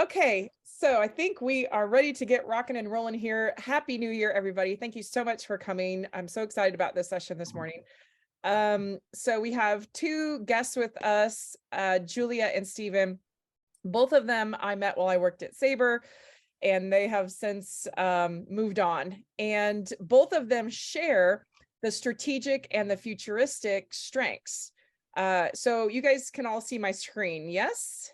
Okay, so I think we are ready to get rocking and rolling here. Happy New Year, everybody. Thank you so much for coming. I'm so excited about this session this morning. So we have two guests with us, Julia and Stephen. Both of them I met while I worked at Sabre, and they have since moved on. And both of them share the strategic and the futuristic strengths. So you guys can all see my screen, yes?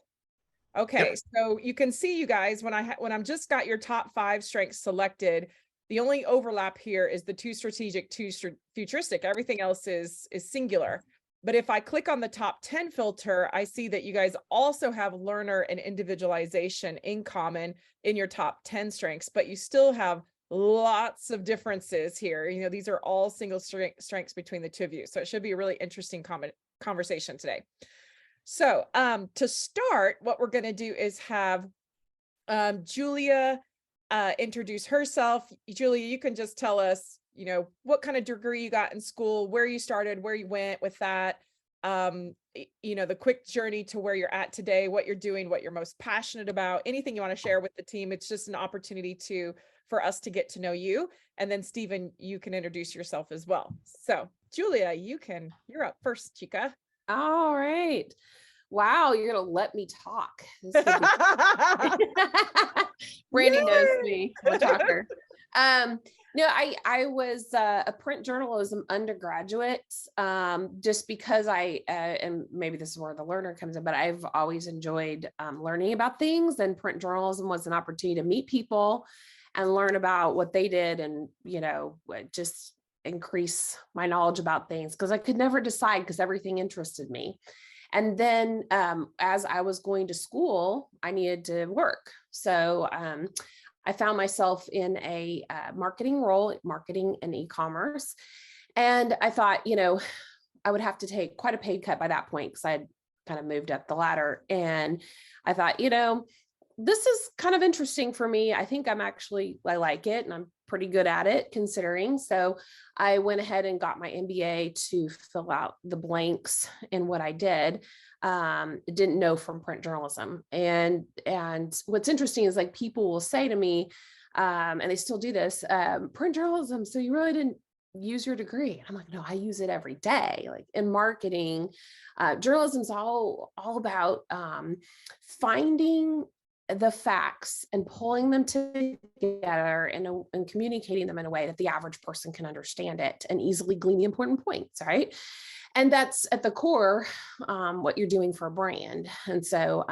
Okay, Yep. so you can see, you guys, when I'm just got your top 5 strengths selected, the only overlap here is the 2 strategic, 2 futuristic. Everything else is singular. But if I click on the top 10 filter, I see that you guys also have learner and individualization in common in your top 10 strengths, but you still have lots of differences here. You know, these are all single strengths between the two of you. So it should be a really interesting conversation today. So to start, what we're going to do is have Julia introduce herself. Julia, you can just tell us, you know, what kind of degree you got in school, where you started, where you went with that, you know, the quick journey to where you're at today, what you're doing, what you're most passionate about, anything you want to share with the team. It's just an opportunity for us to get to know you. And then Stephen, you can introduce yourself as well. So Julia, you're up first, chica. All right. Wow, you're gonna let me talk. Brandy knows me. I'm a talker. No, I was a print journalism undergraduate, just because and maybe this is where the learner comes in, but I've always enjoyed learning about things, and print journalism was an opportunity to meet people and learn about what they did, and just increase my knowledge about things, because I could never decide, because everything interested me. And then as I was going to school, I needed to work. So I found myself in a marketing role, marketing and e-commerce. And I thought, I would have to take quite a pay cut by that point, because I had kind of moved up the ladder. And I thought, this is kind of interesting for me. I think I like it, and I'm pretty good at it considering. So I went ahead and got my MBA to fill out the blanks in what I did. Didn't know from print journalism. And what's interesting is, like, people will say to me, and they still do this, print journalism, so you really didn't use your degree? I'm like, no, I use it every day. Like, in marketing, journalism's all about finding the facts and pulling them together and communicating them in a way that the average person can understand it and easily glean the important points, right? And that's at the core what you're doing for a brand. And so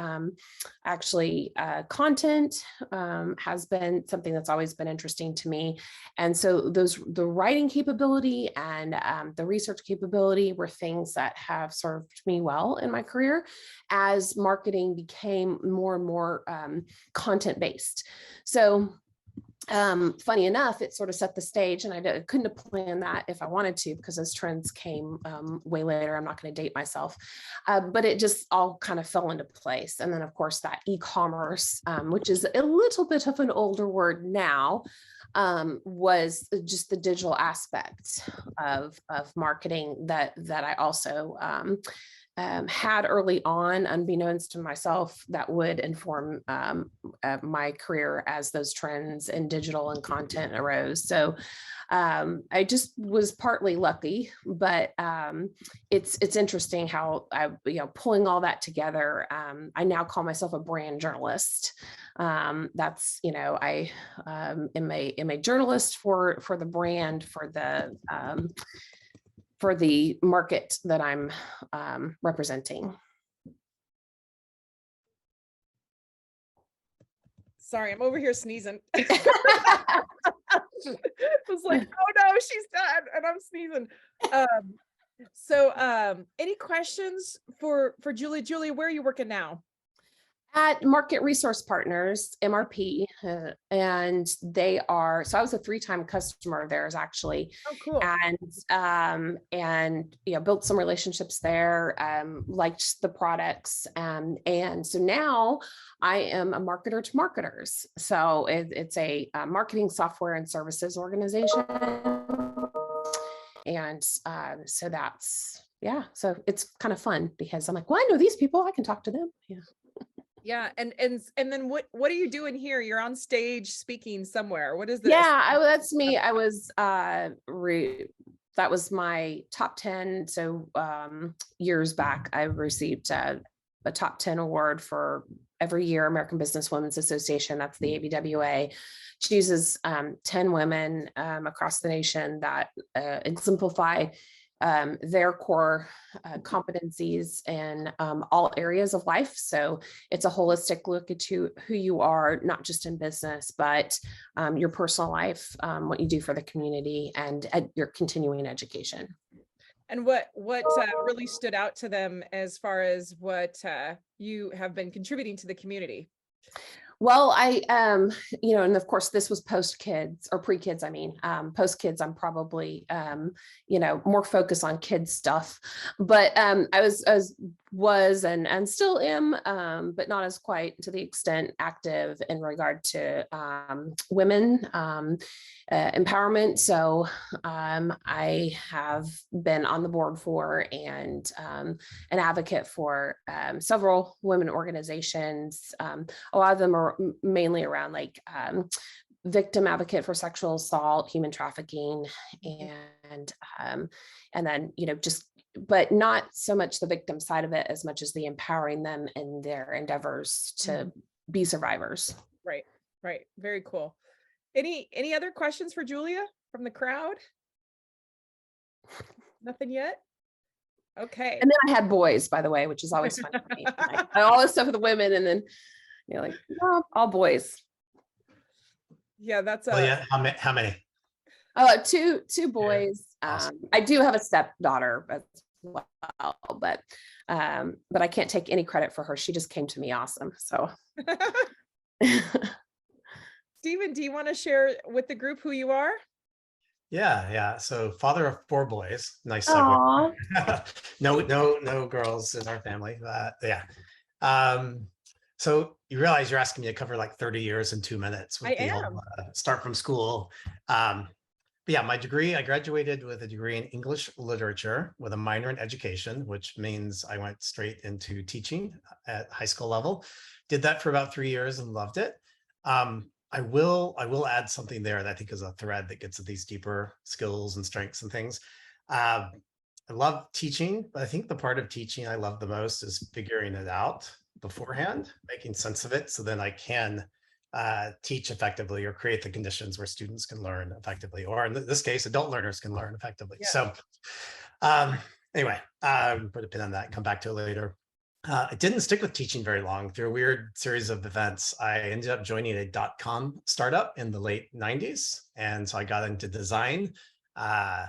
actually content has been something that's always been interesting to me. And so the writing capability and the research capability were things that have served me well in my career as marketing became more and more content-based. So funny enough, it sort of set the stage, and I couldn't have planned that if I wanted to, because those trends came way later. I'm not going to date myself, but it just all kind of fell into place. And then, of course, that e-commerce, which is a little bit of an older word now, was just the digital aspect of marketing that I also had early on, unbeknownst to myself, that would inform my career as those trends in digital and content arose. So I just was partly lucky, but it's interesting how pulling all that together. I now call myself a brand journalist. That's, I am a journalist for the brand, for the market that I'm representing. Sorry, I'm over here sneezing. It was like, oh no, she's done, and I'm sneezing. So any questions for Julie? Julie, where are you working now? At Market Resource Partners, MRP, and they are, so I was a 3-time customer of theirs, actually. Oh, cool. And built some relationships there, liked the products, and so now I am a marketer to marketers. So it's a marketing software and services organization, and so that's, so it's kind of fun, because I'm like, well, I know these people, I can talk to them. Yeah. Yeah. And then what are you doing here? You're on stage speaking somewhere. What is this? Yeah, that's me. I was that was my top 10. So years back, I received a top 10 award for every year. American Business Women's Association, that's the ABWA, chooses 10 women across the nation that exemplify their core competencies in all areas of life. So it's a holistic look at who you are, not just in business, but your personal life, what you do for the community, and your continuing education. And what really stood out to them as far as what you have been contributing to the community? Well, I, and of course this was post kids or pre kids. I mean, post kids, I'm probably, more focused on kids stuff, but I was and still am, but not as quite to the extent active in regard to women empowerment. So I have been on the board for and an advocate for several women organizations. A lot of them are mainly around like victim advocate for sexual assault, human trafficking, and then just, but not so much the victim side of it as much as the empowering them in their endeavors to be survivors. Right. Very cool. Any other questions for Julia from the crowd? Nothing yet? Okay. And then I had boys, by the way, which is always fun for me. I all this stuff with the women, and then like, no, all boys. Yeah, that's well, yeah. How many? Oh, two boys. Yeah. Awesome. I do have a stepdaughter as well, but I can't take any credit for her. She just came to me awesome. So Stephen, do you want to share with the group who you are? Yeah. So father of 4 boys. Nice segue. No girls in our family. Yeah. So you realize you're asking me to cover like 30 years in 2 minutes with the whole start from school. But yeah, my degree, I graduated with a degree in English literature with a minor in education, which means I went straight into teaching at high school level. Did that for about 3 years and loved it. I will add something there that I think is a thread that gets at these deeper skills and strengths and things. I love teaching, but I think the part of teaching I love the most is figuring it out beforehand, making sense of it, so then I can teach effectively or create the conditions where students can learn effectively, or in this case, adult learners can learn effectively. Yeah. So anyway, put a pin on that and come back to it later. I didn't stick with teaching very long. Through a weird series of events, I ended up joining a .com startup in the late 90s. And so I got into design. I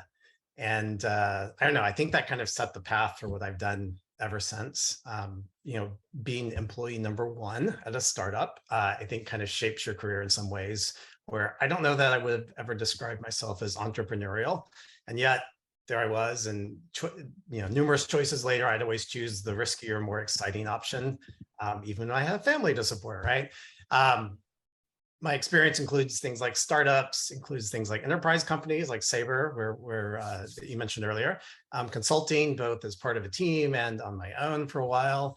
don't know, I think that kind of set the path for what I've done ever since. Being employee number 1 at a startup, I think kind of shapes your career in some ways, where I don't know that I would have ever described myself as entrepreneurial. And yet there I was, and numerous choices later, I'd always choose the riskier, more exciting option, even when I had a family to support, right? My experience includes things like startups, includes things like enterprise companies like Sabre, where you mentioned earlier, consulting, both as part of a team and on my own for a while.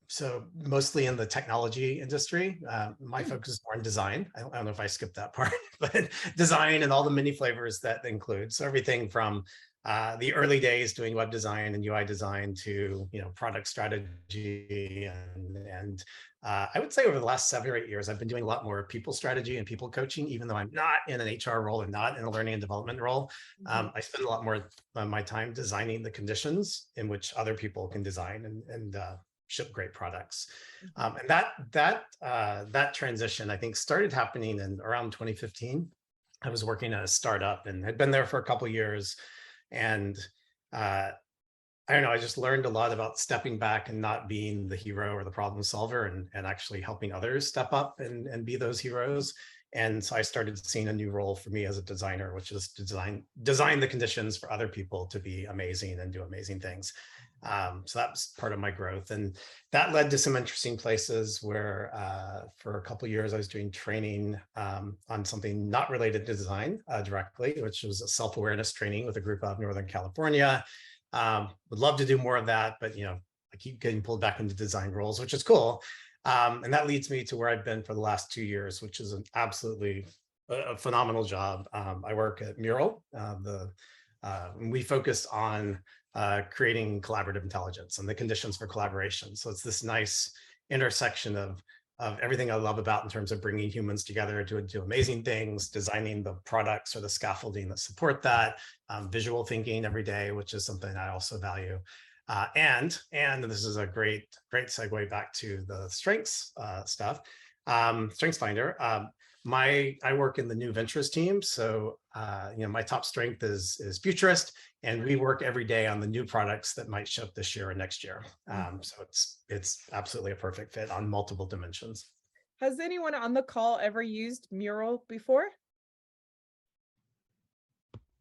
So mostly in the technology industry. My focus is more on design. I don't know if I skipped that part, but design and all the many flavors that include. So everything from the early days doing web design and UI design to product strategy and I would say over the last 7 or 8 years, I've been doing a lot more people strategy and people coaching, even though I'm not in an HR role and not in a learning and development role. I spend a lot more of my time designing the conditions in which other people can design and ship great products. And that transition, I think, started happening in around 2015. I was working at a startup and had been there for a couple of years. And I don't know, I just learned a lot about stepping back and not being the hero or the problem solver and actually helping others step up and be those heroes. And so I started seeing a new role for me as a designer, which is to design the conditions for other people to be amazing and do amazing things. So that was part of my growth. And that led to some interesting places where for a couple of years, I was doing training on something not related to design directly, which was a self-awareness training with a group out of Northern California. Would love to do more of that, but I keep getting pulled back into design roles, which is cool. And that leads me to where I've been for the last 2 years, which is an absolutely a phenomenal job. I work at Mural. We focus on creating collaborative intelligence and the conditions for collaboration. So it's this nice intersection of everything I love about in terms of bringing humans together to do amazing things, designing the products or the scaffolding that support that, visual thinking every day, which is something I also value. And this is a great segue back to the strengths stuff. Strengths Finder. I work in the new ventures team. So, my top strength is Futurist, and we work every day on the new products that might ship this year or next year. So it's absolutely a perfect fit on multiple dimensions. Has anyone on the call ever used Mural before?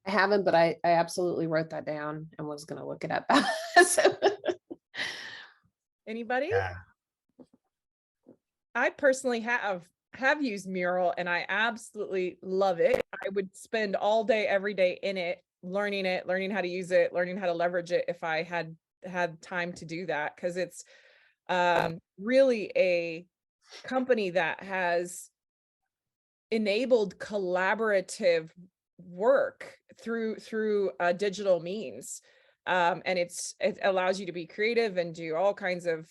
I haven't, but I absolutely wrote that down and was going to look it up. So. Anybody? Yeah. I personally have used Mural and I absolutely love it. I would spend all day, every day in it, learning how to use it, learning how to leverage it if I had time to do that, because it's really a company that has enabled collaborative work through digital means, and it allows you to be creative and do all kinds of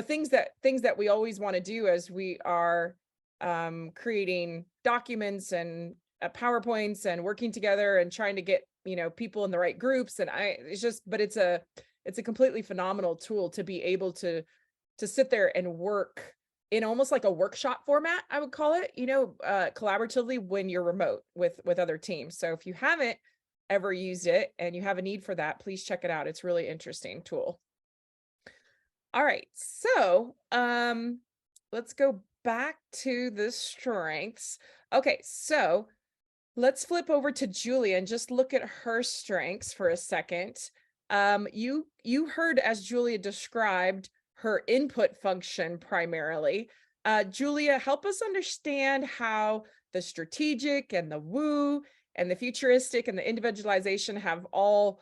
things that we always want to do as we are creating documents and PowerPoints and working together and trying to get people in the right groups. And it's a completely phenomenal tool to be able to sit there and work in almost like a workshop format, I would call it, collaboratively when you're remote with other teams. So if you haven't ever used it and you have a need for that, please check it out. It's a really interesting tool. All right, so let's go back to the strengths. Okay, so let's flip over to Julia and just look at her strengths for a second. You heard, as Julia described, her input function primarily. Julia, help us understand how the strategic and the woo and the futuristic and the individualization have all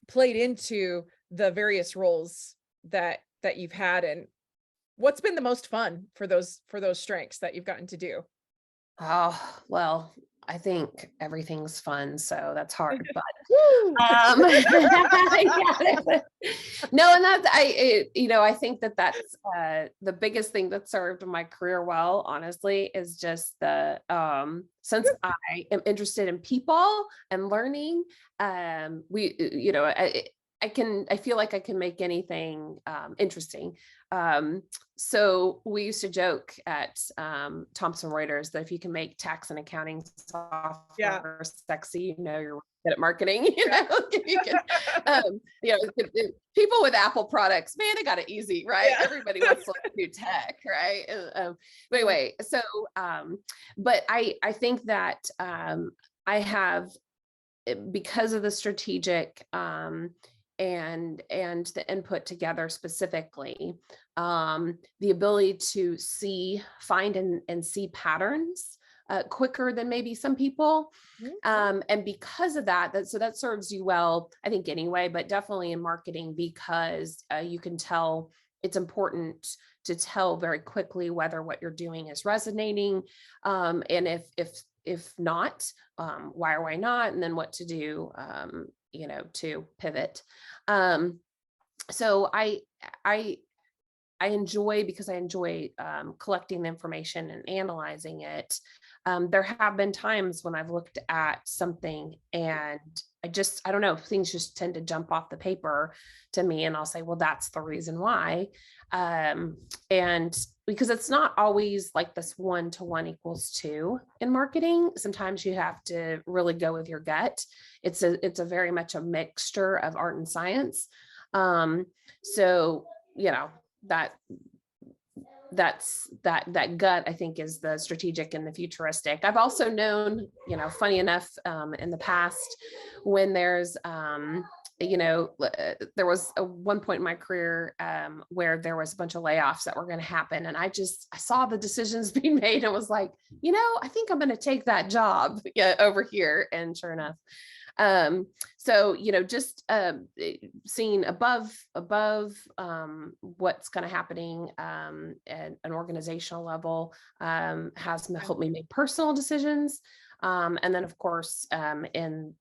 played into the various roles that you've had, and what's been the most fun for those strengths that you've gotten to do? Oh, well, I think everything's fun, so that's hard, but Yeah. no, and that's I think that's the biggest thing that served my career well, honestly, is just the since I am interested in people and learning, I feel like I can make anything interesting. So we used to joke at Thomson Reuters that if you can make tax and accounting software sexy, you're good at marketing. If you can, people with Apple products, man, they got it easy, right? Yeah. Everybody wants to do tech, right? But anyway, so but I think that I have, because of the strategic and the input together specifically, the ability to find and see patterns quicker than maybe some people. And because of that serves you well, I think anyway, but definitely in marketing, because you can tell, it's important to tell very quickly whether what you're doing is resonating. And if not, why or why not, and then what to do, to pivot. So I enjoy, because I enjoy collecting the information and analyzing it. There have been times when I've looked at something and I don't know, things just tend to jump off the paper to me, and I'll say, well, that's the reason why. And because it's not always like this 1 to 1 equals 2 in marketing. Sometimes you have to really go with your gut. It's a very much a mixture of art and science. So, that gut, I think, is the strategic and the futuristic. I've also known, funny enough, in the past, when there's, there was one point in my career where there was a bunch of layoffs that were going to happen. And I saw the decisions being made and was like, I think I'm going to take that job over here. And sure enough, So, just seeing above what's kind of happening at an organizational level has helped me make personal decisions. And then, of course, in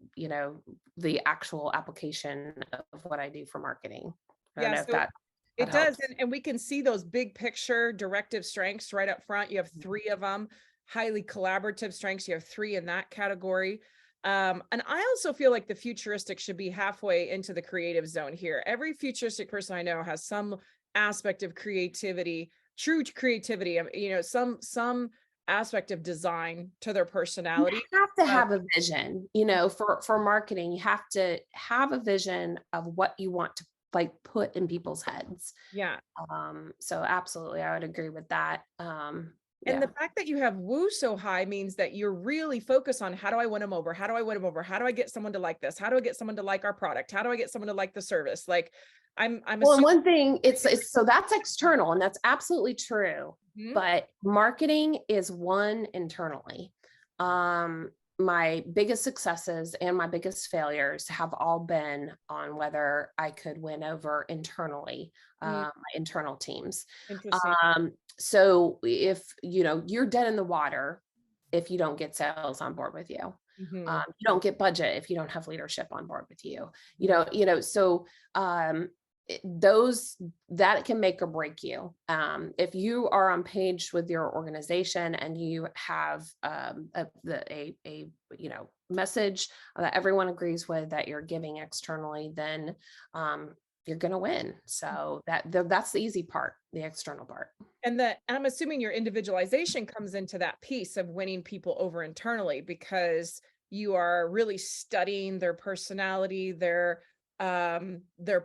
the actual application of what I do for marketing. I don't know if that it does, helps. and we can see those big picture directive strengths right up front. You have 3 of them. Highly collaborative strengths, you have 3 in that category. And I also feel like the futuristic should be halfway into the creative zone here. Every futuristic person I know has some aspect of creativity, true creativity, some aspect of design to their personality. You have to have a vision, for marketing. You have to have a vision of what you want to put in people's heads. Yeah. So absolutely, I would agree with that. And the fact that you have woo so high means that you're really focused on, how do I win them over? How do I win them over? How do I get someone to like this? How do I get someone to like our product? How do I get someone to like the service? Like I'm well, and one thing it's so that's external, and that's absolutely true. Mhm. But marketing is one internally. My biggest successes and my biggest failures have all been on whether I could win over internally, my internal teams. Interesting. So if you're dead in the water if you don't get sales on board with you. Mhm. You don't get budget if you don't have leadership on board with you. So those that can make or break you. If you are on page with your organization and you have a message that everyone agrees with that you're giving externally, then you're going to win. So that's the easy part, the external part. And I'm assuming your individualization comes into that piece of winning people over internally, because you are really studying their personality, their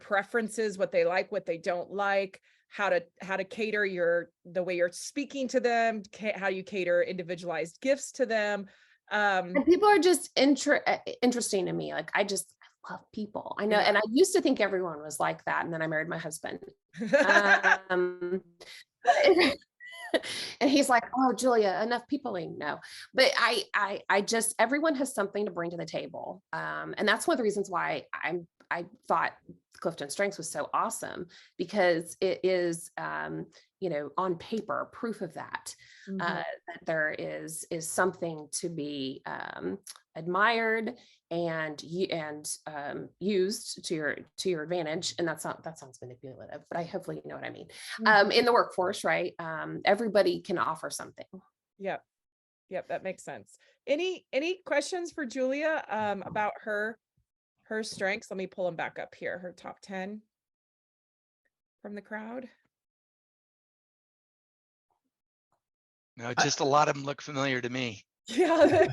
preferences, what they like, what they don't like, how to cater the way you're speaking to them, how you cater individualized gifts to them. And people are just interesting to me. Like I love people. I know. And I used to think everyone was like that. And then I married my husband. And he's like, oh, Julia, enough peopling. No, but I just, everyone has something to bring to the table. And that's one of the reasons why I thought CliftonStrengths was so awesome, because it is, on paper, proof of that, that there is something to be admired and used to your advantage. And that sounds manipulative, but I hopefully you know what I mean. In the workforce, right? Everybody can offer something. Yep, that makes sense. Any questions for Julia about her strengths? Let me pull them back up here. Her top 10 from the crowd. No, just a lot of them look familiar to me. Yeah,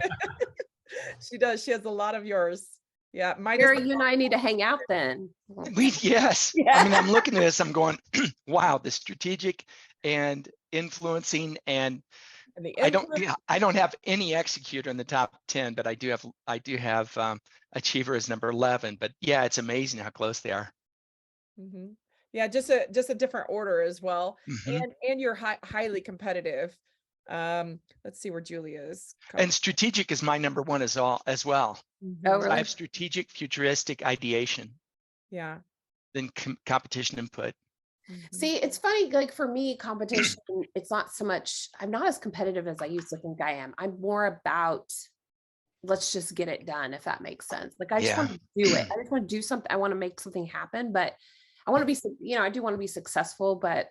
she does. She has a lot of yours. Yeah, Gary, you and I need to hang out then. Yes. Yeah. I mean, I'm looking at this, I'm going, wow, the strategic and influencing, and I don't have any executor in the top 10, but I do have achiever as number 11. But yeah, it's amazing how close they are. Yeah, just a different order as well. And you're highly competitive. Let's see where Julia is. And strategic is my number 1 as well. Oh, really? So I have strategic, futuristic, ideation. Yeah. Then competition input. See, it's funny, like for me, competition, it's not so much, I'm not as competitive as I used to think I am. I'm more about, let's just get it done, if that makes sense. Like I just want to do it. I just want to do something. I want to make something happen, but I want to be, I do want to be successful, but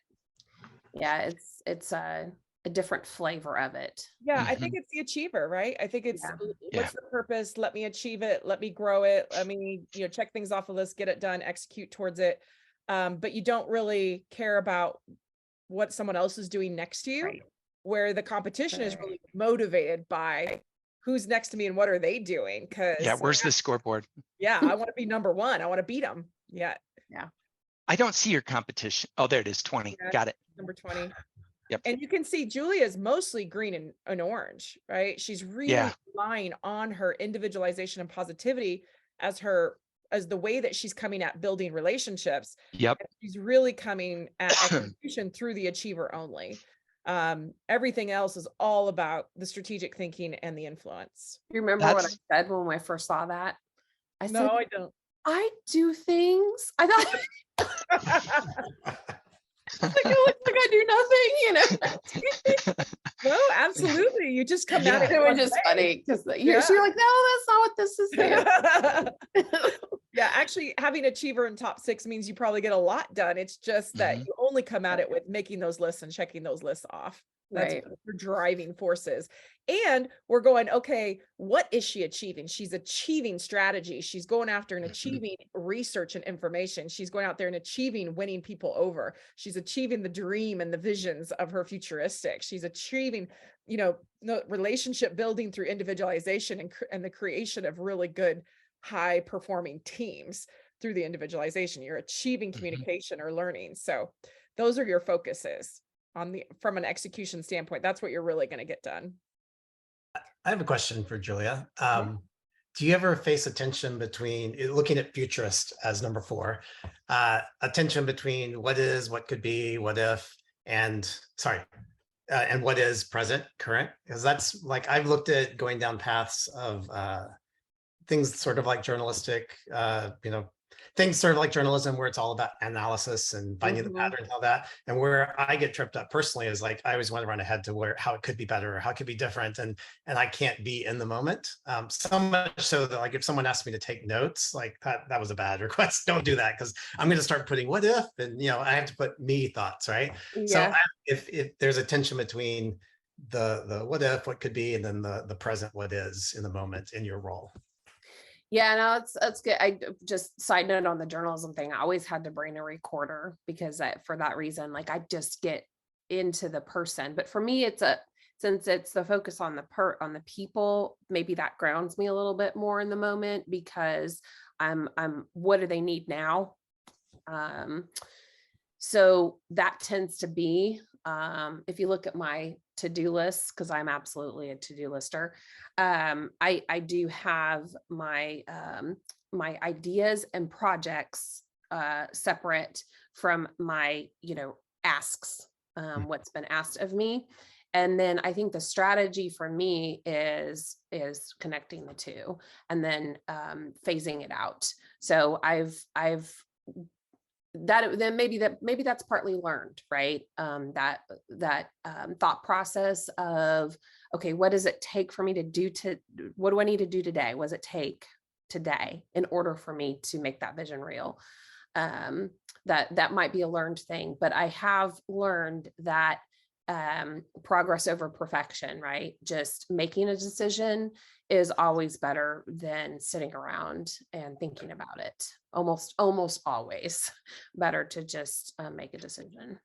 yeah, it's a different flavor of it. Yeah, I think it's the achiever, right? I think it's what's the purpose? Let me achieve it. Let me grow it. Let me, check things off the list, get it done, execute towards it. But you don't really care about what someone else is doing next to you, where the competition is really motivated by who's next to me and what are they doing? Because where's the scoreboard? Yeah, I want to be number 1. I want to beat them. Yeah. I don't see your competition. Oh, there it is, 20. Got it. Number 20. Yep. And you can see Julia is mostly green and orange, right? She's really relying on her individualization and positivity as the way that she's coming at building relationships. Yep. And she's really coming at execution through the achiever only. Everything else is all about the strategic thinking and the influence. You remember what I said when I first saw that? I No, said, I don't. I do things. I thought, like, it looks like I do nothing, you know. No, absolutely. You just come Yeah. at it. It was one just way. funny because Yeah. you're like, no, that's not what this is saying. Yeah, actually having achiever in top 6 means you probably get a lot done. It's just that you only come at it with making those lists and checking those lists off. That's Right. your driving forces. And we're going, okay, what is she achieving? She's achieving strategy. She's going after and achieving research and information. She's going out there and achieving winning people over. She's achieving the dream and the visions of her futuristic. She's achieving, you know, relationship building through individualization and the creation of really good, high performing teams through the individualization. You're achieving communication or learning. So those are your focuses from an execution standpoint. That's what you're really going to get done. I have a question for Julia. Do you ever face a tension between looking at futurist as number 4, a tension between what is, what could be, what if, and what is present, current? Because that's like, I've looked at going down paths of things sort of like journalistic, things sort of like journalism where it's all about analysis and finding the pattern, all that. And where I get tripped up personally is like, I always want to run ahead to how it could be better, or how it could be different. And I can't be in the moment. So much so that like, if someone asked me to take notes, like that was a bad request. Don't do that, because I'm going to start putting what if, and I have to put me thoughts, right? Yeah. So if there's a tension between the what if, what could be, and then the present, what is in the moment in your role. Yeah, no, that's good. I just side note on the journalism thing. I always had to bring a recorder because for that reason, like I just get into the person. But for me, since it's the focus on the people, maybe that grounds me a little bit more in the moment, because I'm what do they need now? So that tends to be, if you look at my to-do list, because I'm absolutely a to-do lister, I do have my my ideas and projects separate from my asks, what's been asked of me. And then I think the strategy for me is connecting the two and then phasing it out. So I've maybe that's partly learned, right? That thought process of, okay, what does it take for me to do what do I need to do today? What does it take today in order for me to make that vision real? That might be a learned thing, but I have learned that progress over perfection, right? Just making a decision is always better than sitting around and thinking about it. Almost always better to just make a decision.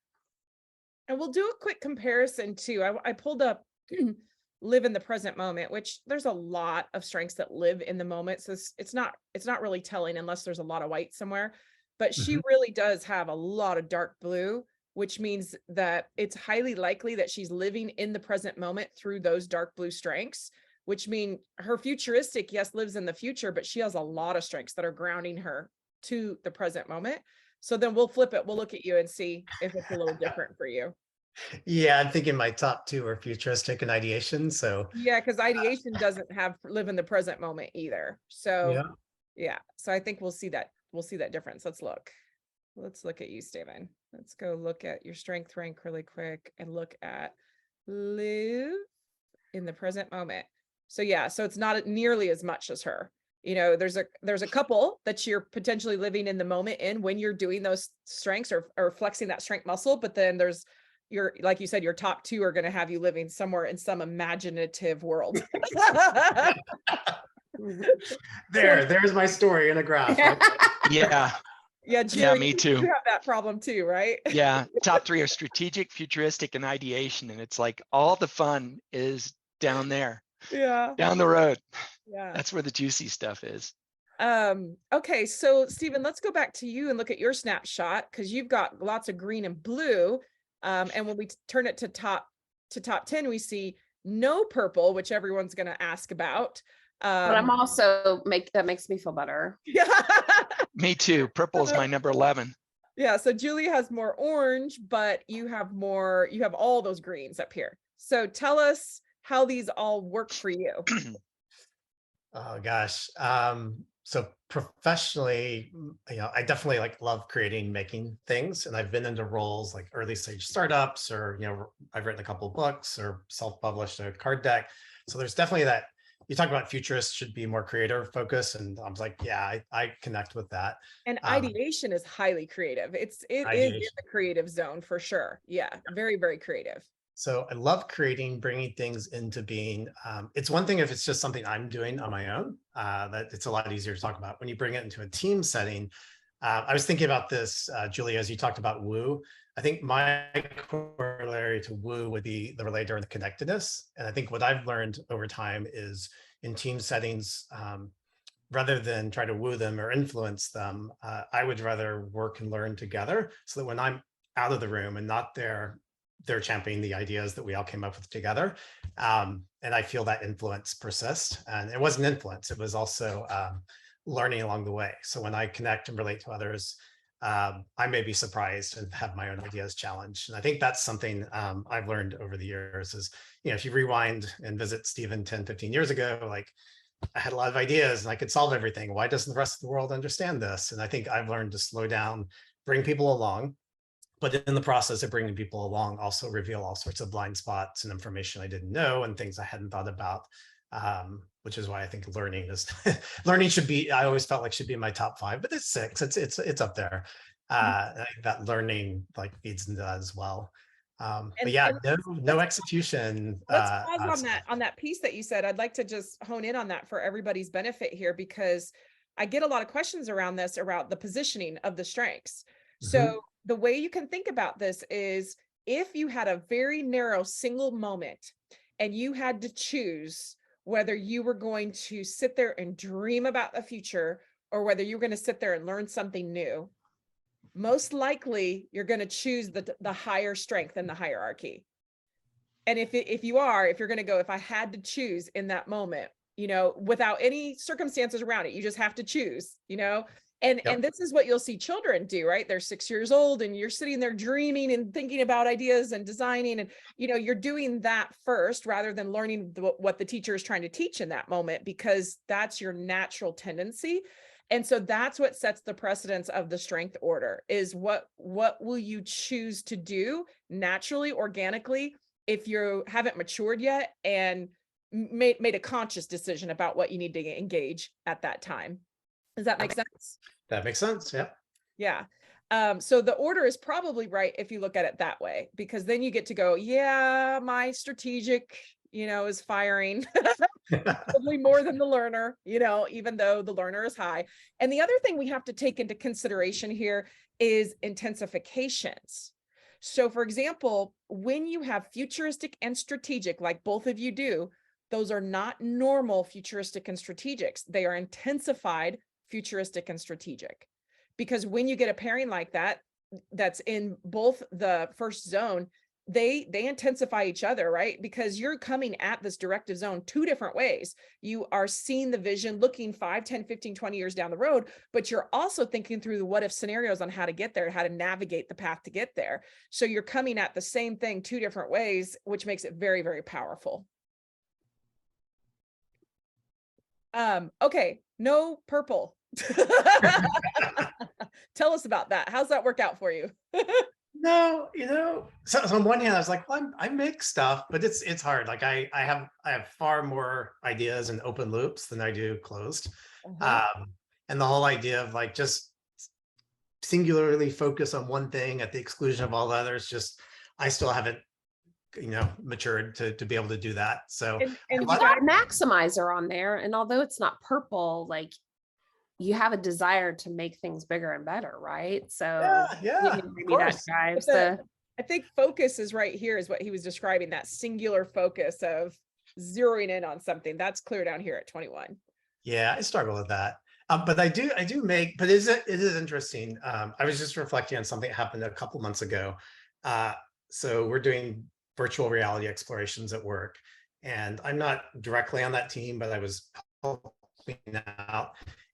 And we'll do a quick comparison too. I pulled up live in the present moment, which there's a lot of strengths that live in the moment. So it's not really telling unless there's a lot of white somewhere, but she really does have a lot of dark blue, which means that it's highly likely that she's living in the present moment through those dark blue strengths, which mean her futuristic, yes, lives in the future, but she has a lot of strengths that are grounding her to the present moment. So then we'll flip it. We'll look at you and see if it's a little different for you. Yeah, I'm thinking my top 2 are futuristic and ideation. So yeah, because ideation doesn't have live in the present moment either. So yeah. So I think we'll see that difference. Let's look at you, Steven. Let's go look at your strength rank really quick and look at live in the present moment. So yeah, so it's not nearly as much as her. There's a couple that you're potentially living in the moment in when you're doing those strengths or flexing that strength muscle, but then there's like you said, your top 2 are going to have you living somewhere in some imaginative world. There's my story in a graph. Right? Yeah. Yeah, Jerry, me too. You have that problem too, right? Yeah, top 3 are strategic, futuristic, and ideation, and it's like all the fun is down there. Yeah. Down the road. Yeah. That's where the juicy stuff is. Okay, so Steven, let's go back to you and look at your snapshot, because you've got lots of green and blue. And when we turn it to top 10, we see no purple, which everyone's going to ask about. But I'm also that makes me feel better. Yeah. Me too. Purple is my number 11. Yeah. So Julie has more orange, but you have all those greens up here. So tell us how these all work for you. Oh gosh. So professionally, I definitely like love creating, making things. And I've been into roles like early stage startups, or, I've written a couple of books or self-published a card deck. So there's definitely that. You talk about futurists should be more creative focused. And I was like, yeah, I connect with that. And ideation is highly creative. It is in the creative zone for sure. Yeah, very, very creative. So I love creating, bringing things into being. It's one thing if it's just something I'm doing on my own, that it's a lot easier to talk about. When you bring it into a team setting, I was thinking about this, Julia, as you talked about woo. I think my corollary to woo would be the relator and the connectedness. And I think what I've learned over time is in team settings, rather than try to woo them or influence them, I would rather work and learn together so that when I'm out of the room and not there, they're championing the ideas that we all came up with together. And I feel that influence persist. And it wasn't influence, it was also learning along the way. So when I connect and relate to others, I may be surprised and have my own ideas challenged. And I think that's something I've learned over the years is, if you rewind and visit Stephen 10, 15 years ago, like I had a lot of ideas and I could solve everything. Why doesn't the rest of the world understand this? And I think I've learned to slow down, bring people along, but in the process of bringing people along, also reveal all sorts of blind spots and information I didn't know and things I hadn't thought about, which is why I think learning should be, I always felt like should be in my top 5, but it's 6, it's up there. That learning like feeds into that as well. But yeah, no execution. Let's pause on that piece that you said. I'd like to just hone in on that for everybody's benefit here, because I get a lot of questions around this, around the positioning of the strengths. So the way you can think about this is if you had a very narrow single moment and you had to choose whether you were going to sit there and dream about the future or whether you were going to sit there and learn something new, most likely you're going to choose the higher strength in the hierarchy. And if you're going to go, if I had to choose in that moment, without any circumstances around it, you just have to choose, and this is what you'll see children do, right? They're 6 years old and you're sitting there dreaming and thinking about ideas and designing, and you're doing that first rather than learning what the teacher is trying to teach in that moment, because that's your natural tendency. And so that's what sets the precedence of the strength order, is what will you choose to do naturally, organically, if you haven't matured yet and made a conscious decision about what you need to engage at that time. Does that make sense? That makes sense. Yeah. Yeah. So the order is probably right if you look at it that way, because then you get to go, yeah, my strategic, is firing probably more than the learner, even though the learner is high. And the other thing we have to take into consideration here is intensifications. So for example, when you have futuristic and strategic, like both of you do, those are not normal futuristic and strategics. They are intensified futuristic and strategic, because when you get a pairing like that, that's in both the first zone, they intensify each other, right? Because you're coming at this directive zone 2 different ways. You are seeing the vision, looking 5, 10, 15, 20 years down the road, but you're also thinking through the what if scenarios on how to get there, how to navigate the path to get there. So you're coming at the same thing 2 different ways, which makes it very, very powerful. Okay, no purple. Tell us about that. How's that work out for you? No, so on one hand, I was like, well, I make stuff, but it's hard. Like I have far more ideas and open loops than I do closed. And the whole idea of like just singularly focus on one thing at the exclusion of all others, just I still haven't matured to be able to do that. So and you got a maximizer on there, and although it's not purple, like you have a desire to make things bigger and better, right? So yeah, maybe that drives I think focus is right here, is what he was describing, that singular focus of zeroing in on something. That's clear down here at 21. Yeah, I struggle with that. But I do make, but it is interesting. I was just reflecting on something that happened a couple months ago. So we're doing virtual reality explorations at work, and I'm not directly on that team, but I was helping out.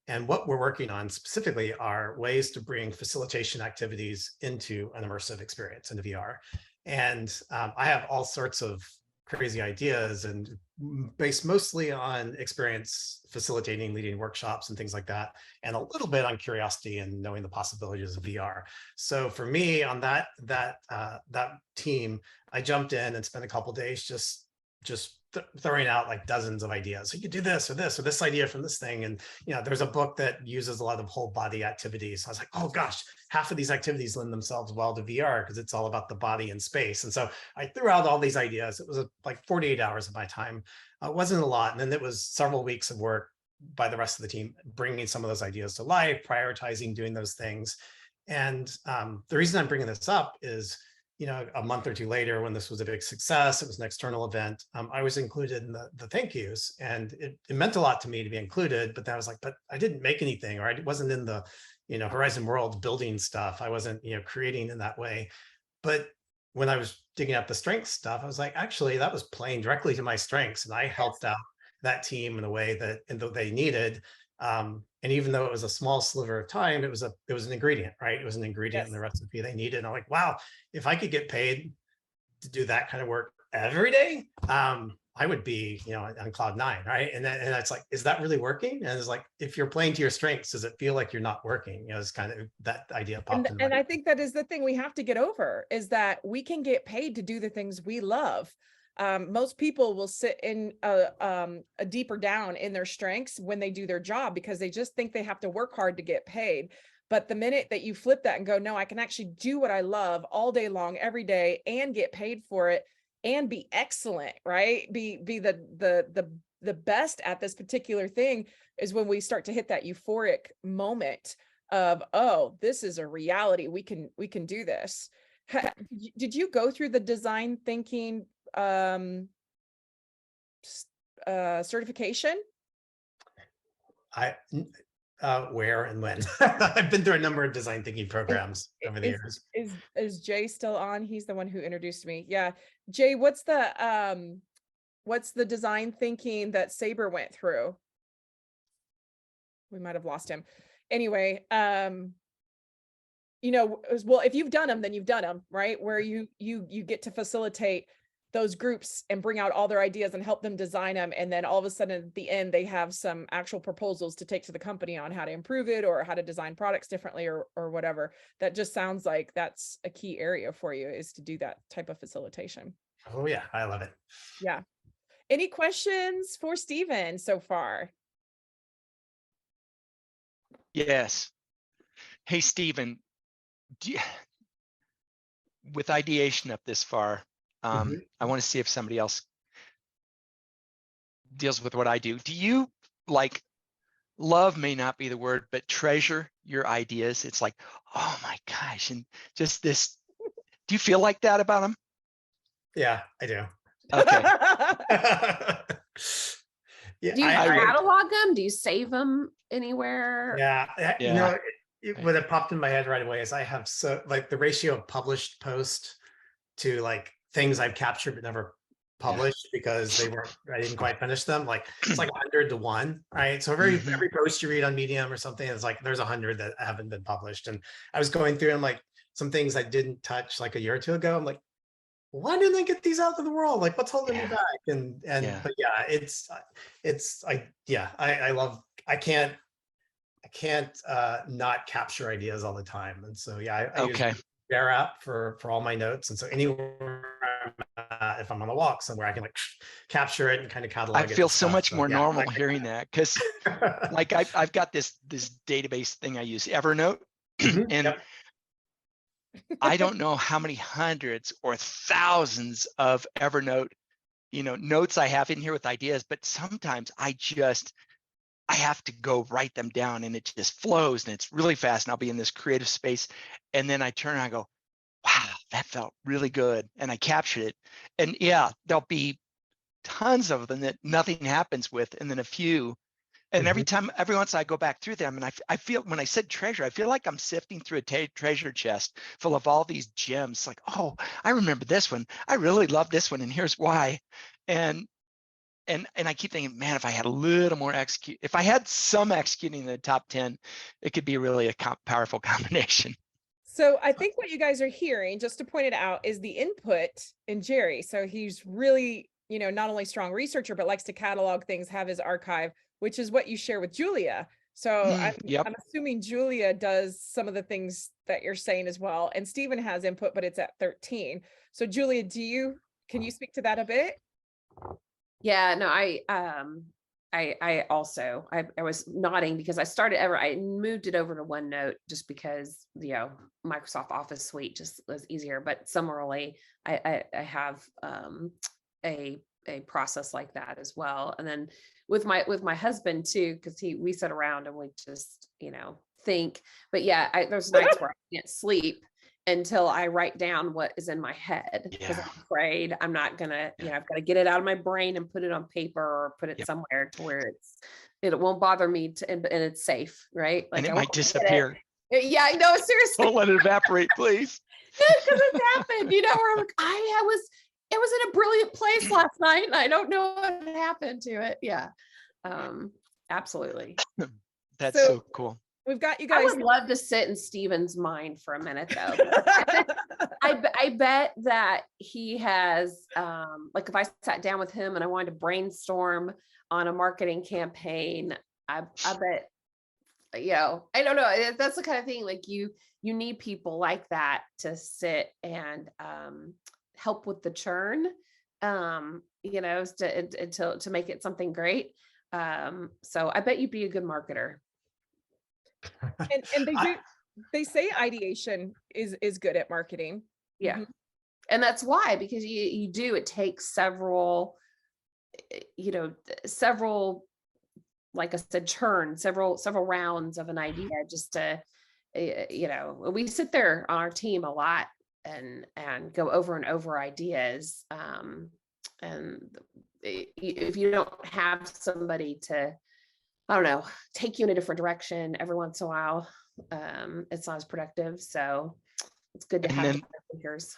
And what we're working on specifically are ways to bring facilitation activities into an immersive experience into VR. And I have all sorts of crazy ideas, and based mostly on experience facilitating, leading workshops and things like that, and a little bit on curiosity and knowing the possibilities of VR. So for me on that team, I jumped in and spent a couple of days just throwing out like dozens of ideas. So you could do this or this or this idea from this thing. And, there's a book that uses a lot of whole body activities. So I was like, oh gosh, half of these activities lend themselves well to VR because it's all about the body and space. And so I threw out all these ideas. It was like 48 hours of my time. It wasn't a lot. And then it was several weeks of work by the rest of the team, bringing some of those ideas to life, prioritizing, doing those things. And the reason I'm bringing this up is, a month or two later, when this was a big success, it was an external event. I was included in the thank yous, and it meant a lot to me to be included. But then I was like, but I didn't make anything, or I wasn't in the, Horizon World building stuff. I wasn't, creating in that way. But when I was digging up the strengths stuff, I was like, actually, that was playing directly to my strengths, and I helped out that team in a way that they needed. And even though it was a small sliver of time, it was an ingredient, right? It was an ingredient in the recipe they needed. And I'm like, wow, if I could get paid to do that kind of work every day, I would be, on cloud nine, right? And it's like, is that really working? And it's like, if you're playing to your strengths, does it feel like you're not working? It's kind of that idea popped in. And I think that is the thing we have to get over, is that we can get paid to do the things we love. Most people will sit in a deeper down in their strengths when they do their job, because they just think they have to work hard to get paid. But the minute that you flip that and go, no, I can actually do what I love all day long, every day, and get paid for it, and be excellent, right? Be the best at this particular thing, is when we start to hit that euphoric moment of, oh, this is a reality. We can do this. Did you go through the design thinking certification? Where and when? I've been through a number of design thinking programs over the years. Is Jay still on? He's the one who introduced me. Yeah. Jay, what's the design thinking that Saber went through? We might have lost him. Anyway, well, if you've done them, then you've done them, right? Where you get to facilitate those groups and bring out all their ideas and help them design them. And then all of a sudden at the end, they have some actual proposals to take to the company on how to improve it, or how to design products differently, or whatever. That just sounds like that's a key area for you, is to do that type of facilitation. Oh yeah, I love it. Yeah. Any questions for Stephen so far? Yes. Hey, Stephen, with ideation up this far, I want to see if somebody else deals with what I do. Do you, like, love may not be the word, but treasure your ideas? It's like, oh my gosh, and just this. Do you feel like that about them? Yeah, I do. Okay. Yeah, do you catalog them? Do you save them anywhere? Yeah. What it popped in my head right away is I have the ratio of published post to like things I've captured but never published because I didn't quite finish them. Like it's like 100 to 1, right? So every post you read on Medium or something, it's like there's 100 that haven't been published. And I was going through and like some things I didn't touch like a year or two ago. I'm like, why didn't I get these out to the world? Like, what's holding me back? But I can't not capture ideas all the time. And so, I use Bear app for all my notes. And so anywhere if I'm on a walk somewhere, I can like capture it and kind of catalog it. I feel so much more normal hearing that, because like I've got this database thing I use, Evernote, and I don't know how many hundreds or thousands of Evernote, notes I have in here with ideas, but sometimes I have to go write them down, and it just flows and it's really fast, and I'll be in this creative space, and then I turn and I go, wow, that felt really good, and I captured it. And there'll be tons of them that nothing happens with, and then a few. And every once I go back through them, and I feel, when I said treasure, I feel like I'm sifting through a treasure chest full of all these gems. Like, oh, I remember this one. I really love this one, and here's why. And I keep thinking, man, if I had a little more if I had some executing in the top 10, it could be really a powerful combination. So I think what you guys are hearing, just to point it out, is the input in Jerry. So he's really you know, not only strong researcher, but likes to catalog things, have his archive, which is what you share with Julia. So I'm assuming Julia does some of the things that you're saying as well. And Stephen has input, but it's at 13. So Julia, can you speak to that a bit? Yeah, no, I also was nodding because I moved it over to OneNote just because, you know, Microsoft Office Suite just was easier. But similarly, I have a process like that as well. And then with my husband too, because we sit around and we just, you know, think. But yeah, there's nights where I can't sleep until I write down what is in my head, because I'm afraid I'm not gonna, you know, I've got to get it out of my brain and put it on paper or put it somewhere to where it won't bother me and it's safe, right? Like, and it might disappear. Yeah, no, seriously. Don't let it evaporate, please. Because it's happened, you know, where I'm like, it was in a brilliant place last night and I don't know what happened to it. Yeah. Absolutely. That's so cool. We've got you guys. I would love to sit in Steven's mind for a minute though. I bet that he has, like if I sat down with him and I wanted to brainstorm on a marketing campaign, I bet, you know, I don't know. That's the kind of thing, like you need people like that to sit and help with the churn, you know, to make it something great. So I bet you'd be a good marketer. And they say ideation is good at marketing. Yeah. Mm-hmm. And that's why, because it takes several, you know, like I said, several rounds of an idea just to, you know, we sit there on our team a lot and go over and over ideas. And if you don't have somebody to, I don't know, take you in a different direction every once in a while, it's not as productive. So it's good to have thinkers.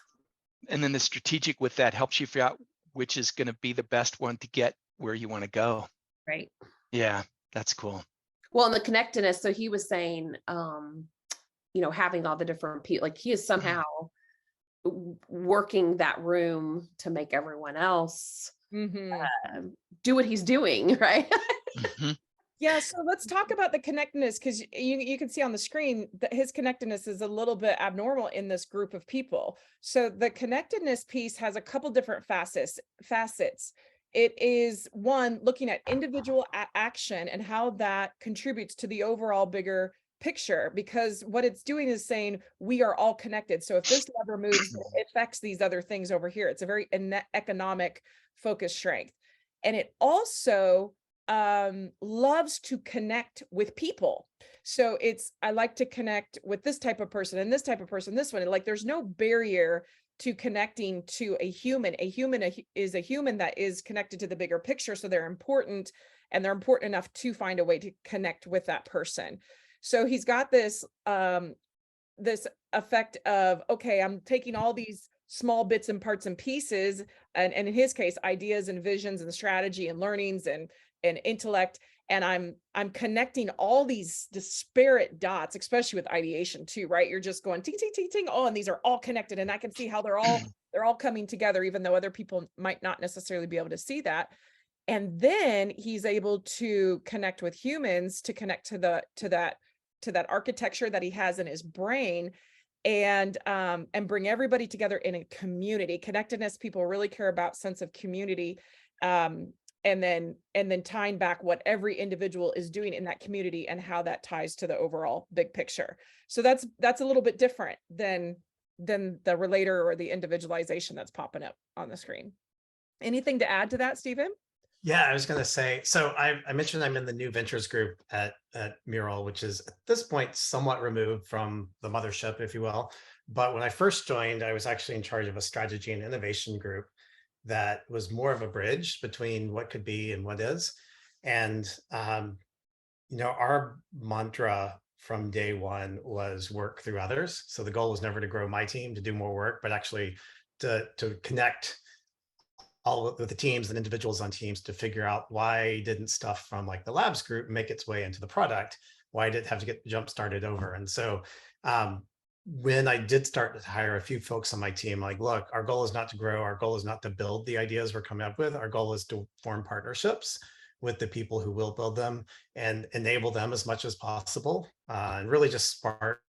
And then the strategic with that helps you figure out which is going to be the best one to get where you want to go. Right. Yeah, that's cool. Well, and the connectedness. So he was saying, you know, having all the different people, like he is somehow working that room to make everyone else do what he's doing, right? Yeah, so let's talk about the connectedness, because you can see on the screen that his connectedness is a little bit abnormal in this group of people. So the connectedness piece has a couple different facets. It is one, looking at individual action and how that contributes to the overall bigger picture, because what it's doing is saying we are all connected. So if this lever moves, it affects these other things over here. It's a very economic focused strength. And it also loves to connect with people. So I like to connect with this type of person and this type of person, this one. And like, there's no barrier to connecting to a human. A human is a human that is connected to the bigger picture. So they're important, and they're important enough to find a way to connect with that person. So he's got this, this effect of, okay, I'm taking all these small bits and parts and pieces, and in his case, ideas and visions and strategy and learnings and intellect, and I'm connecting all these disparate dots, especially with ideation too, right? You're just going ting ting ting ting, oh, and these are all connected, and I can see how they're all coming together, even though other people might not necessarily be able to see that. And then he's able to connect with humans, to connect to that architecture that he has in his brain, and bring everybody together in a community. Connectedness, people really care about sense of community, and then tying back what every individual is doing in that community and how that ties to the overall big picture. So that's a little bit different than the relator or the individualization that's popping up on the screen. Anything to add to that, Stephen? Yeah, I was going to say, so I mentioned I'm in the new ventures group at Mural, which is at this point somewhat removed from the mothership, if you will. But when I first joined, I was actually in charge of a strategy and innovation group that was more of a bridge between what could be and what is. And, you know, our mantra from day one was work through others. So the goal was never to grow my team to do more work, but actually to connect all of the teams and individuals on teams to figure out why didn't stuff from like the labs group make its way into the product? Why did it have to get jump started over? And so when I did start to hire a few folks on my team, like, look, our goal is not to grow. Our goal is not to build the ideas we're coming up with. Our goal is to form partnerships with the people who will build them and enable them as much as possible, and really just spark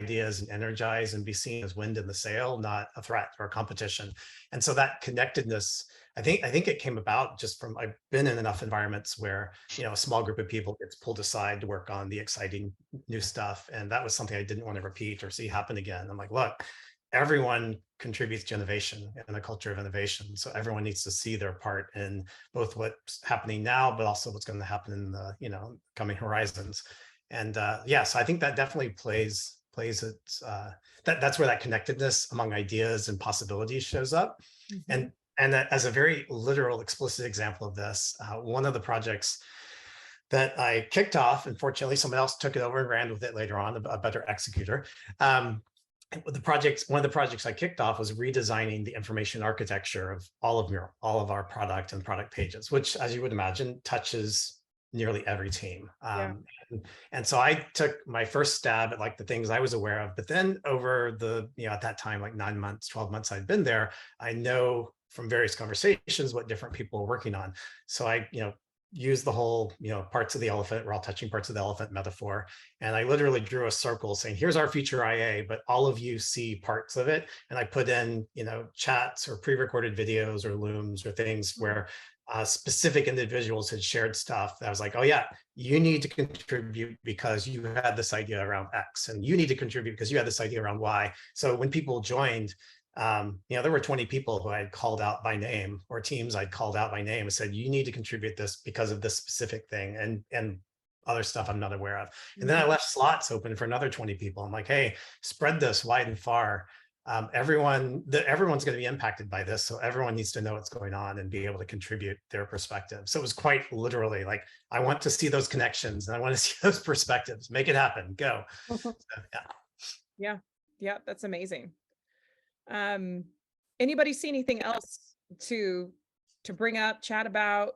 ideas and energize and be seen as wind in the sail, not a threat or a competition. And so that connectedness, I think it came about just from, I've been in enough environments where, a small group of people gets pulled aside to work on the exciting new stuff. And that was something I didn't want to repeat or see happen again. I'm like, look, everyone contributes to innovation and a culture of innovation. So everyone needs to see their part in both what's happening now, but also what's going to happen in the, coming horizons. And so I think that definitely plays its that's where that connectedness among ideas and possibilities shows up. And as a very literal, explicit example of this, one of the projects that I kicked off, unfortunately, someone else took it over and ran with it later on, a better executor. One of the projects I kicked off was redesigning the information architecture of all of Mural, all of our product and product pages, which, as you would imagine, touches nearly every team. And so I took my first stab at like the things I was aware of, but then over the, at that time, like 9 months, 12 months I'd been there, I know from various conversations what different people were working on. So I, use the whole, parts of the elephant, we're all touching parts of the elephant metaphor. And I literally drew a circle saying, here's our future IA, but all of you see parts of it. And I put in, chats or pre-recorded videos or looms or things where specific individuals had shared stuff that I was like, oh yeah, you need to contribute because you had this idea around X, and you need to contribute because you had this idea around Y. So when people joined, there were 20 people who I had called out by name, or teams I'd called out by name and said, you need to contribute this because of this specific thing and other stuff I'm not aware of. And then I left slots open for another 20 people. I'm like, hey, spread this wide and far. Everyone's going to be impacted by this. So everyone needs to know what's going on and be able to contribute their perspective. So it was quite literally like, I want to see those connections and I want to see those perspectives. Make it happen. Go. So, yeah. That's amazing. Anybody see anything else to bring up, chat about,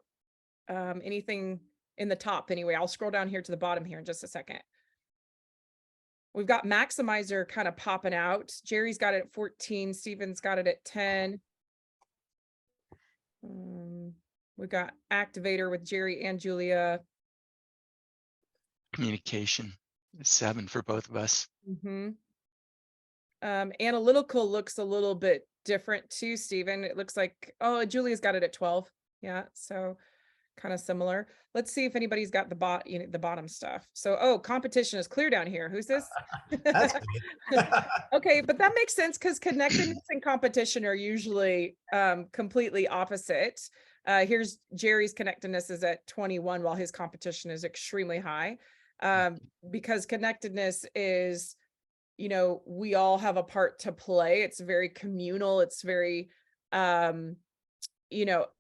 anything in the top? Anyway, I'll scroll down here to the bottom here in just a second. We've got Maximizer kind of popping out. Jerry's got it at 14. Steven's got it at 10. We've got Activator with Jerry and Julia. Communication is 7 for both of us. Analytical looks a little bit different too, Steven. It looks like, oh, Julia's got it at 12. Yeah, so kind of similar. Let's see if anybody's got the bottom stuff. So, competition is clear down here. Who's this? That's okay, but that makes sense because connectedness and competition are usually completely opposite. Here's Jerry's connectedness is at 21 while his competition is extremely high, because connectedness is, we all have a part to play. It's very communal. It's very,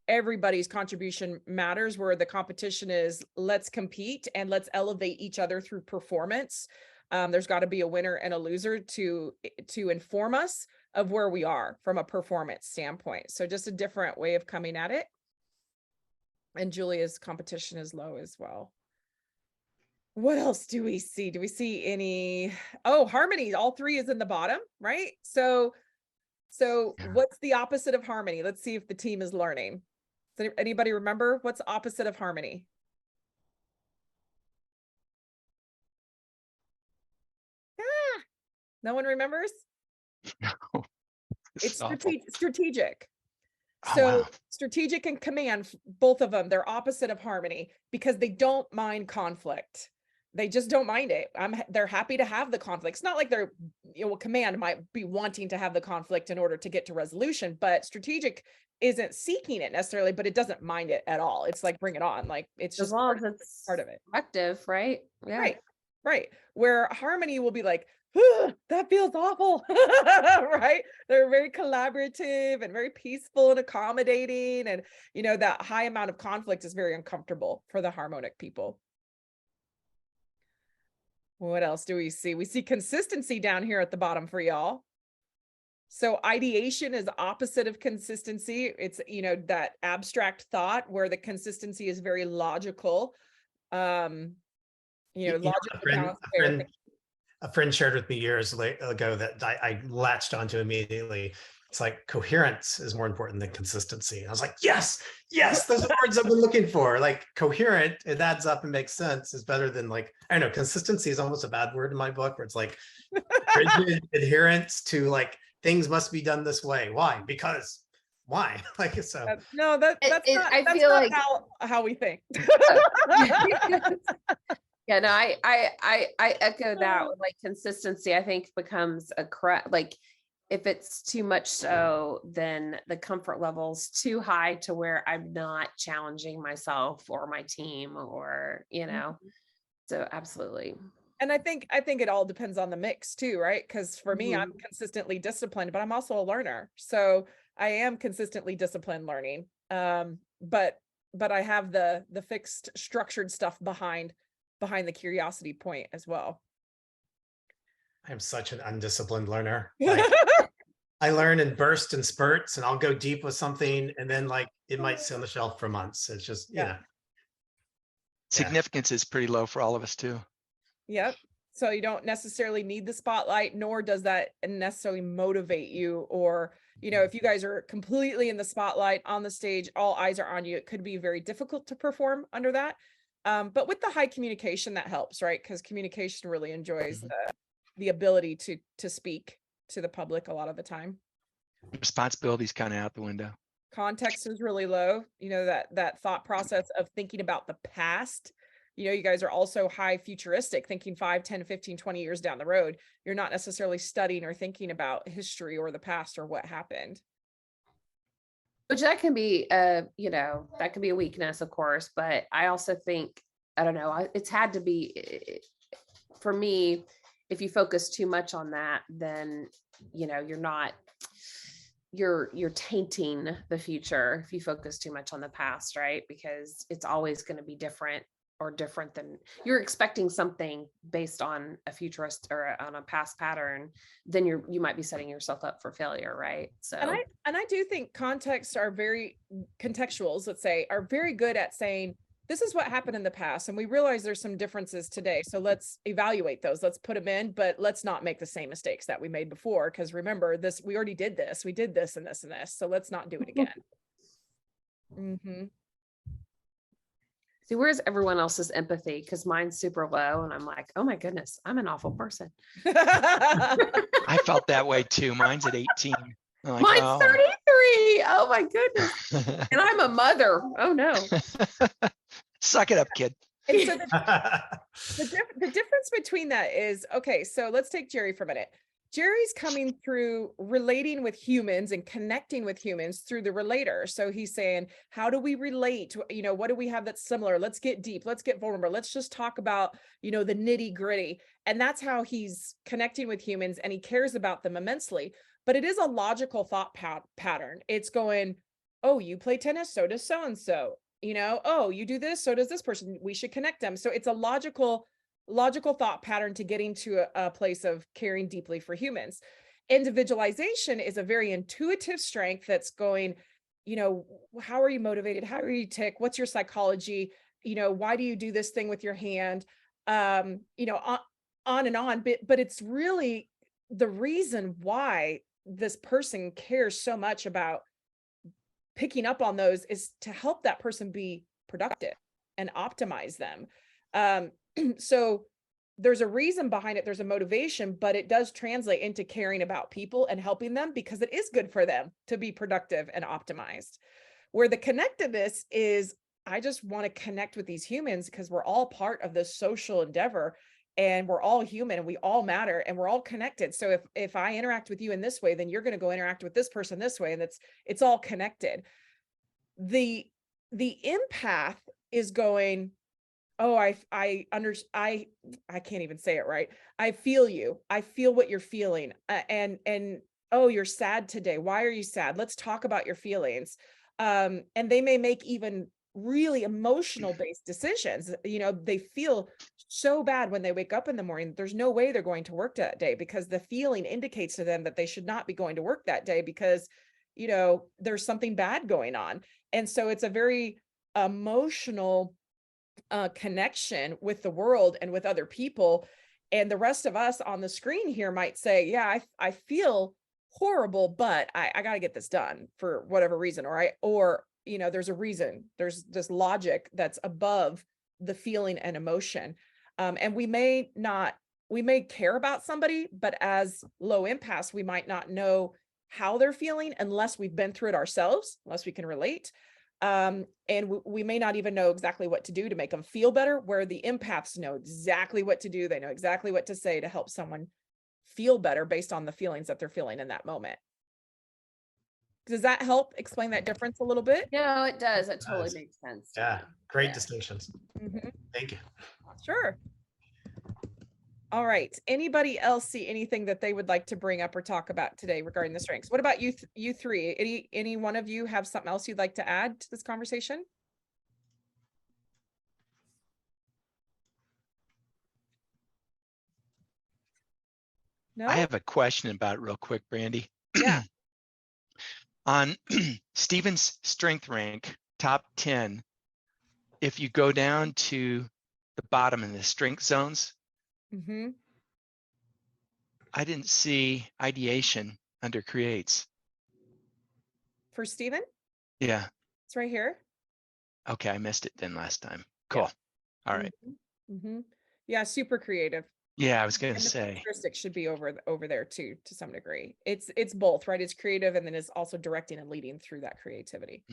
everybody's contribution matters, where the competition is let's compete and let's elevate each other through performance. There's got to be a winner and a loser to inform us of where we are from a performance standpoint. So just a different way of coming at it. And Julia's competition is low as well. What else do we see? Do we see any? Oh, harmony. All 3 is in the bottom, right? So what's the opposite of harmony? Let's see if the team is learning. Does anybody remember what's the opposite of harmony? No one remembers? No. It's strategic. Oh, So wow. strategic and command, both of them, they're opposite of harmony because they don't mind conflict. They just don't mind it. They're happy to have the conflict. It's not like they're, command might be wanting to have the conflict in order to get to resolution, but strategic isn't seeking it necessarily, but it doesn't mind it at all. It's like, bring it on. Like it's just as long as it's part of it. Effective, right? Yeah. Right. Where harmony will be like, that feels awful, right? They're very collaborative and very peaceful and accommodating. And, that high amount of conflict is very uncomfortable for the harmonic people. What else do we see? We see consistency down here at the bottom for y'all. So ideation is opposite of consistency. It's, that abstract thought where the consistency is very logical. Logical. a friend shared with me years ago that I latched onto immediately. It's like coherence is more important than consistency. I was like, yes, those are words I've been looking for. Like coherent, it adds up and makes sense, is better than like, I don't know, consistency is almost a bad word in my book, where it's like rigid adherence to like things must be done this way. Why? Because why? Like, so no, that's not, I that's feel not like how we think. Yeah, no, I echo that. Like consistency, I think becomes a correct, like if it's too much so, then the comfort level's too high to where I'm not challenging myself or my team or, so absolutely. And I think it all depends on the mix too, right? Because for me, I'm consistently disciplined, but I'm also a learner. So I am consistently disciplined learning. But I have the fixed structured stuff behind the curiosity point as well. I'm such an undisciplined learner. Like, I learn in bursts and spurts, and I'll go deep with something, and then like it might sit on the shelf for months. It's just, significance is pretty low for all of us too. Yep. So you don't necessarily need the spotlight, nor does that necessarily motivate you. Or, if you guys are completely in the spotlight on the stage, all eyes are on you, it could be very difficult to perform under that. But with the high communication, that helps, right? Because communication really enjoys the ability to speak to the public a lot of the time. Responsibility's kind of out the window. Context is really low. That thought process of thinking about the past. You guys are also high futuristic, thinking 5, 10, 15, 20 years down the road. You're not necessarily studying or thinking about history or the past or what happened. Which that can be, that can be a weakness, of course. But I also think, I don't know, it's had to be, for me, if you focus too much on that, then, you're tainting the future if you focus too much on the past, right? Because it's always going to be different than you're expecting something based on a futurist or on a past pattern, then you might be setting yourself up for failure, right? So and I do think contextuals let's say, are very good at saying, this is what happened in the past, and we realize there's some differences today, so let's evaluate those, let's put them in, but let's not make the same mistakes that we made before, because remember, this, we already did this, we did this and this and this, so let's not do it again. See, where's everyone else's empathy? Because mine's super low, and I'm like, oh my goodness, I'm an awful person. I felt that way too. Mine's at 18. Like, mine's 33. Oh my goodness. And I'm a mother. Oh no. Suck it up, kid. And so the difference between that is, okay, so let's take Jerry for a minute. Jerry's coming through relating with humans and connecting with humans through the relator. So he's saying, how do we relate? What do we have that's similar? Let's get deep. Let's get vulnerable. Let's just talk about, the nitty gritty. And that's how he's connecting with humans, and he cares about them immensely. But it is a logical thought pattern. It's going, oh, you play tennis, so does so-and-so. Oh, you do this, so does this person. We should connect them. So it's a logical thought pattern to getting to a place of caring deeply for humans. Individualization is a very intuitive strength that's going, how are you motivated? How are you tick? What's your psychology? Why do you do this thing with your hand? On and on. But it's really the reason why this person cares so much about picking up on those is to help that person be productive and optimize them. So there's a reason behind it. There's a motivation, but it does translate into caring about people and helping them, because it is good for them to be productive and optimized. Where the connectedness is, I just want to connect with these humans because we're all part of this social endeavor, and we're all human and we all matter and we're all connected. So if I interact with you in this way, then you're going to go interact with this person this way, and it's all connected. The empath is going, oh, I can't even say it right. I feel you. I feel what you're feeling. And oh, you're sad today. Why are you sad? Let's talk about your feelings. And they may make even really emotional based decisions. They feel so bad when they wake up in the morning. There's no way they're going to work that day, because the feeling indicates to them that they should not be going to work that day because, there's something bad going on. And so it's a very emotional connection with the world and with other people. And the rest of us on the screen here might say, yeah, I feel horrible, but I got to get this done for whatever reason, or you know, there's a reason, there's this logic that's above the feeling and emotion. And we may care about somebody, but as low empaths, we might not know how they're feeling unless we've been through it ourselves, unless we can relate. And we may not even know exactly what to do to make them feel better, where the empaths know exactly what to do. They know exactly what to say to help someone feel better based on the feelings that they're feeling in that moment. Does that help explain that difference a little bit? No, it does. It totally makes sense. Yeah, great distinctions. Thank you. Sure. All right. Anybody else see anything that they would like to bring up or talk about today regarding the strengths? What about you three? Any one of you have something else you'd like to add to this conversation? No? I have a question about it real quick, Brandy. Yeah. On Stephen's strength rank, top 10, if you go down to the bottom in the strength zones, I didn't see ideation under creates. For Stephen? Yeah. It's right here. Okay, I missed it then last time. Cool. Yeah. All right. Yeah, super creative. Yeah, I was gonna say. Futuristic should be over there too, to some degree. It's both, right? It's creative, and then it's also directing and leading through that creativity.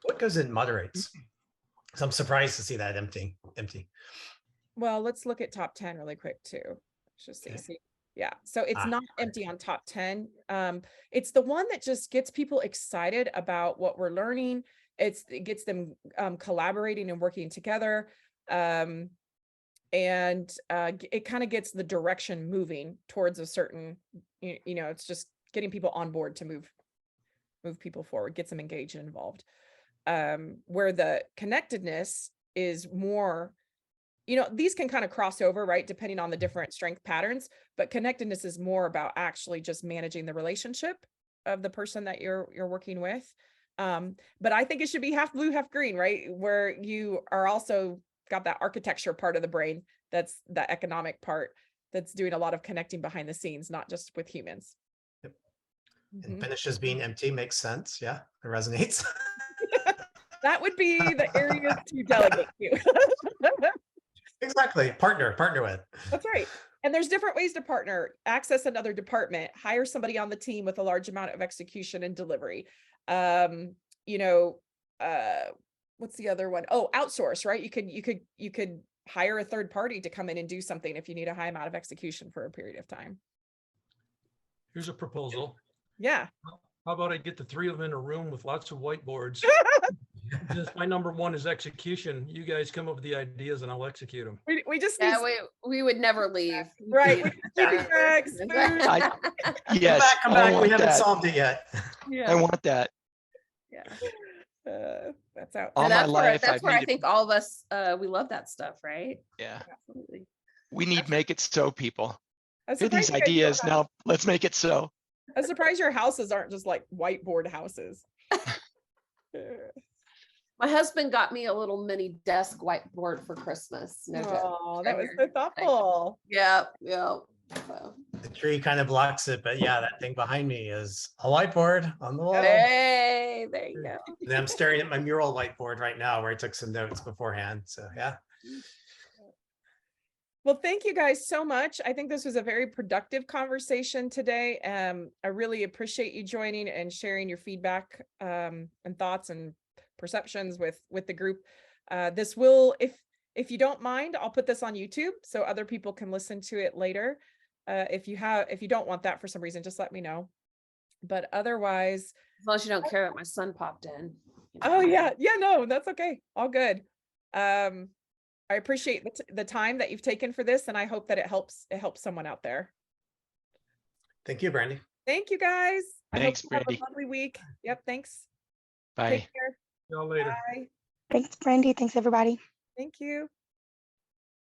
What goes in moderates? So I'm surprised to see that empty. Well, let's look at top 10 really quick too. Let's just see. Okay. Yeah, so it's not empty on top 10. It's the one that just gets people excited about what we're learning. It gets them collaborating and working together. And it kind of gets the direction moving towards a certain, you know, it's just getting people on board to move people forward, gets them engaged and involved. Where the connectedness is more, you know, these can kind of cross over, right, depending on the different strength patterns, but connectedness is more about actually just managing the relationship of the person that you're working with. But I think it should be half blue, half green, right, where you are also got that architecture part of the brain, that's the economic part, that's doing a lot of connecting behind the scenes, not just with humans. Yep. And finishes being empty makes sense. Yeah, it resonates. That would be the area to delegate to. Exactly. Partner with. That's right. And there's different ways to partner. Access another department, hire somebody on the team with a large amount of execution and delivery. You know, what's the other one? Oh, outsource, right? You could hire a third party to come in and do something if you need a high amount of execution for a period of time. Here's a proposal. Yeah. How about I get the three of them in a room with lots of whiteboards? Since my number one is execution, you guys come up with the ideas and I'll execute them. We just need we would never leave. Right. Yes. Come back. We haven't solved it yet. Yeah. I want that. Yeah. That's out. All my life, that's where I think all of us we love that stuff, right? Yeah. Absolutely. We need make it so, people. Here are these ideas. Now let's make it so. I'm surprised your houses aren't just like whiteboard houses. My husband got me a little mini desk whiteboard for Christmas. Oh, that was so thoughtful. Yeah. So. The tree kind of blocks it, but yeah, that thing behind me is a whiteboard on the wall. Hey, there you go. And I'm staring at my mural whiteboard right now where I took some notes beforehand. So yeah. Well, thank you guys so much. I think this was a very productive conversation today. I really appreciate you joining and sharing your feedback and thoughts and perceptions with the group. This will, if you don't mind, I'll put this on YouTube so other people can listen to it later. If you don't want that for some reason, just let me know. But otherwise, as long as you don't care that my son popped in. Oh yeah, no, that's okay. All good. I appreciate the time that you've taken for this, and I hope that it helps someone out there. Thank you, Brandy. Thank you, guys. Thanks, I hope you Brandy. have a lovely week. Yep, thanks. Bye. Take care. See y'all later. Bye. Thanks, Brandy. Thanks, everybody. Thank you.